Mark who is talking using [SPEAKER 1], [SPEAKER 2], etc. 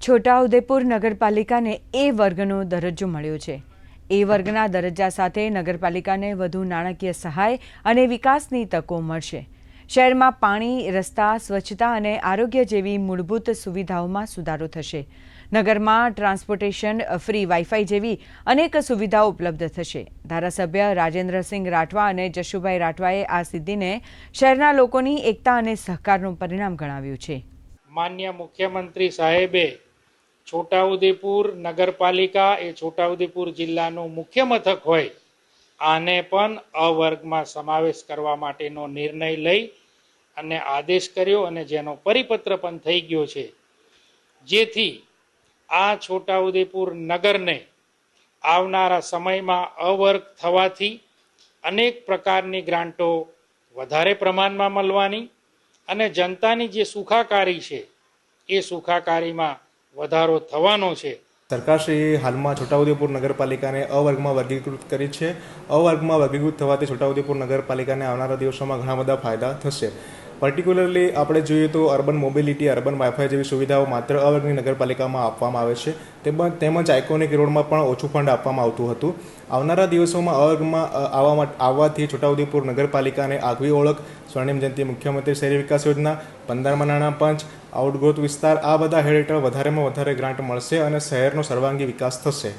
[SPEAKER 1] છોટાઉદેપુર નગરપાલિકાને એ વર્ગનો દરજ્જો મળ્યો છે। એ વર્ગના દરજ્જા સાથે નગરપાલિકાને વધુ નાણાકીય સહાય અને વિકાસની તકો મળશે। શહેરમાં પાણી, રસ્તા, સ્વચ્છતા અને આરોગ્ય જેવી મૂળભૂત સુવિધાઓમાં સુધારો થશે। નગરમાં ટ્રાન્સપોર્ટેશન, ફ્રી વાઈફાઈ જેવી અનેક સુવિધાઓ ઉપલબ્ધ થશે। ધારાસભ્ય રાજેન્દ્રસિંહ રાઠવા અને જશુભાઈ રાઠવાએ આ સિદ્ધિને શહેરના લોકોની એકતા અને સહકારનું પરિણામ ગણાવ્યું છે।
[SPEAKER 2] માન્ય મુખ્યમંત્રી સાહેબે છોટાઉદેપુર નગરપાલિકા એ છોટાઉદેપુર જિલ્લાનું મુખ્ય મથક હોય આને પણ અ વર્ગમાં સમાવેશ કરવા માટેનો નિર્ણય લઈ અને આદેશ કર્યો અને જેનો પરિપત્ર પણ થઈ ગયો છે, જેથી આ છોટાઉદેપુર નગરને આવનારા સમયમાં અ વર્ગ થવાથી અનેક પ્રકારની ગ્રાન્ટો વધારે પ્રમાણમાં મળવાની અને જનતાની જે સુખાકારી છે એ સુખાકારીમાં વધારો થવાનો છે।
[SPEAKER 3] સરકારશ્રીએ હાલમાં છોટાઉદેપુર નગરપાલિકાને અ વર્ગમાં વર્ગીકૃત કરી છે। અ વર્ગમાં વર્ગીકૃત થવાથી છોટાઉદેપુર નગરપાલિકાને આવનારા દિવસોમાં ઘણા બધા ફાયદા થશે। પર્ટિક્યુલરલી આપણે જોઈએ તો અર્બન મોબિલિટી, અર્બન વાઈફાઈ જેવી સુવિધાઓ માત્ર અ વર્ગની નગરપાલિકામાં આપવામાં આવે છે, તેમજ આઇકોનિક રોડમાં પણ ઓછું ફંડ આપવામાં આવતું હતું। આવનારા દિવસોમાં અ વર્ગમાં આવવાથી છોટાઉદેપુર નગરપાલિકાને આગવી ઓળખ, સ્વર્ણિમ જયંતિ મુખ્યમંત્રી શહેરી વિકાસ યોજના, 15મા નાણાં પંચ, આઉટગ્રોથ વિસ્તાર આ બધા હેઠળ વધારેમાં વધારે ગ્રાન્ટ મળશે અને શહેરનો સર્વાંગી વિકાસ થશે।